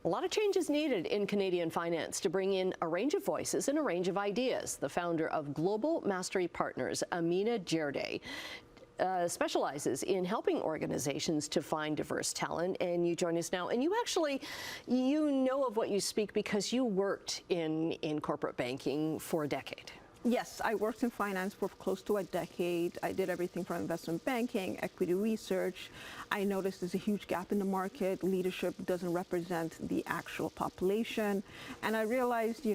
A lot of change is needed in Canadian finance to bring in a range of voices and a range of ideas. The founder of Global Mastery Partners, Amina Djirdeh, specializes in helping organizations to find diverse talent, and you join us now. And you know of what you speak because you worked in corporate banking for a decade. Yes, I worked in finance for close to a decade. I did everything from investment banking, equity research. I noticed there's a huge gap in the market. Leadership doesn't represent the actual population. And I realized,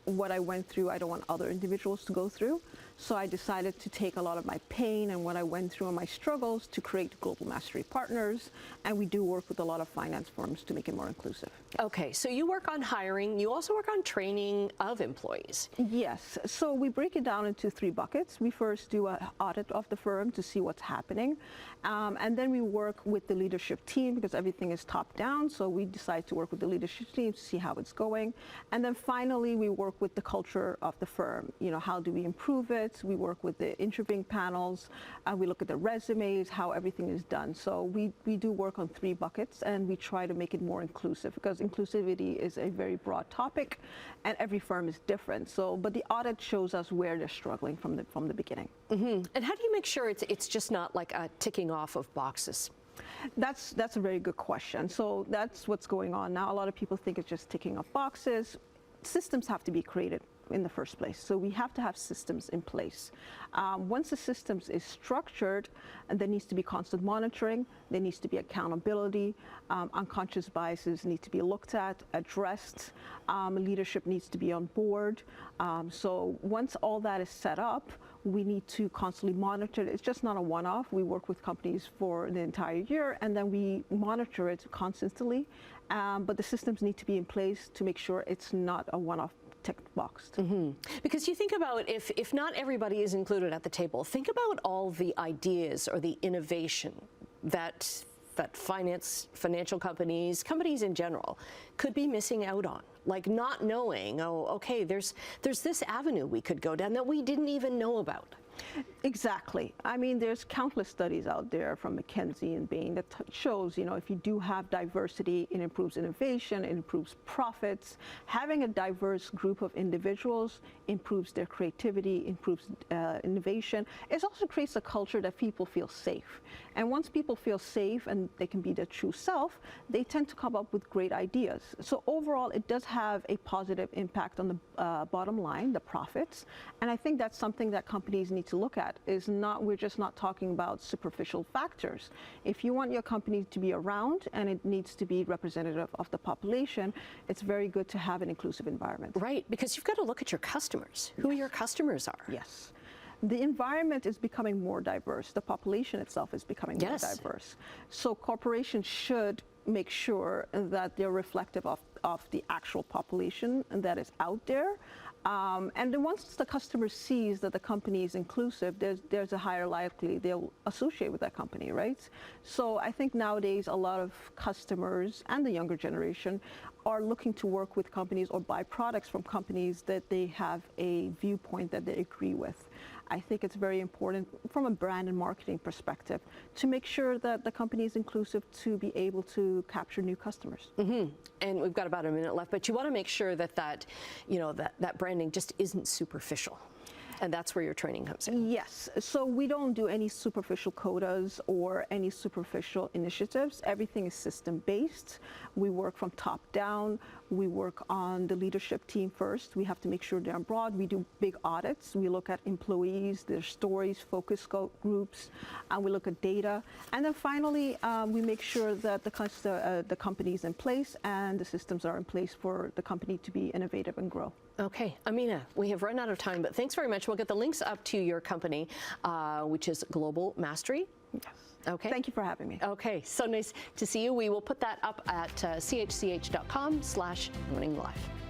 what I went through, I don't want other individuals to go through. So I decided to take a lot of my pain and what I went through and my struggles to create Global Mastery Partners. And we do work with a lot of finance firms to make it more inclusive. Okay, so you work on hiring. You also work on training of employees. Yes, so we break it down into 3 buckets. We first do an audit of the firm to see what's happening. And then we work with the leadership team because everything is top down. So we decide to work with the leadership team to see how it's going. And then finally, we work with the culture of the firm. How do we improve it? We work with the interviewing panels. We look at the resumes, how everything is done. So we do work on 3 buckets, and we try to make it more inclusive because inclusivity is a very broad topic, and every firm is different. But the audit shows us where they're struggling from the beginning. Mm-hmm. And how do you make sure it's just not like a ticking off of boxes? That's a very good question. So that's what's going on now. A lot of people think it's just ticking off boxes. Systems have to be created in the first place. So we have to have systems in place. Once the systems is structured, and there needs to be constant monitoring, there needs to be accountability, unconscious biases need to be looked at, addressed, leadership needs to be on board. So once all that is set up, we need to constantly monitor it. It's just not a one-off. We work with companies for the entire year, and then we monitor it constantly. But the systems need to be in place to make sure it's not a one-off ticked box. Mm-hmm. Because you think about if not everybody is included at the table, think about all the ideas or the innovation that financial companies in general could be missing out on, like not knowing, oh, okay, there's this avenue we could go down that we didn't even know about. Exactly. I mean, there's countless studies out there from McKinsey and Bain that shows, if you do have diversity, it improves innovation, it improves profits. Having a diverse group of individuals improves their creativity, improves innovation. It also creates a culture that people feel safe. And once people feel safe and they can be their true self, they tend to come up with great ideas. So overall, it does have a positive impact on the bottom line, the profits. And I think that's something that companies need to look at. We're just not talking about superficial factors. If you want your company to be around and it needs to be representative of the population, it's very good to have an inclusive environment. Right, because you've got to look at your customers, who your customers are. Yes. The environment is becoming more diverse. The population itself is becoming more diverse. So corporations should make sure that they're reflective of the actual population that is out there. And then once the customer sees that the company is inclusive, there's a higher likely they'll associate with that company, right? So I think nowadays a lot of customers and the younger generation are looking to work with companies or buy products from companies that they have a viewpoint that they agree with. I think it's very important from a brand and marketing perspective to make sure that the company is inclusive to be able to capture new customers. Mm-hmm. And we've got about a minute left, but you want to make sure that branding just isn't superficial. And that's where your training comes in. Yes. So we don't do any superficial quotas or any superficial initiatives. Everything is system-based. We work from top down. We work on the leadership team first. We have to make sure they're on board. We do big audits. We look at employees, their stories, focus groups, and we look at data. And then finally, we make sure that the company is in place and the systems are in place for the company to be innovative and grow. Okay, Amina, we have run out of time, but thanks very much. We'll get the links up to your company, which is Global Mastery. Yes. Okay. Thank you for having me. Okay, so nice to see you. We will put that up at chch.com/learninglive.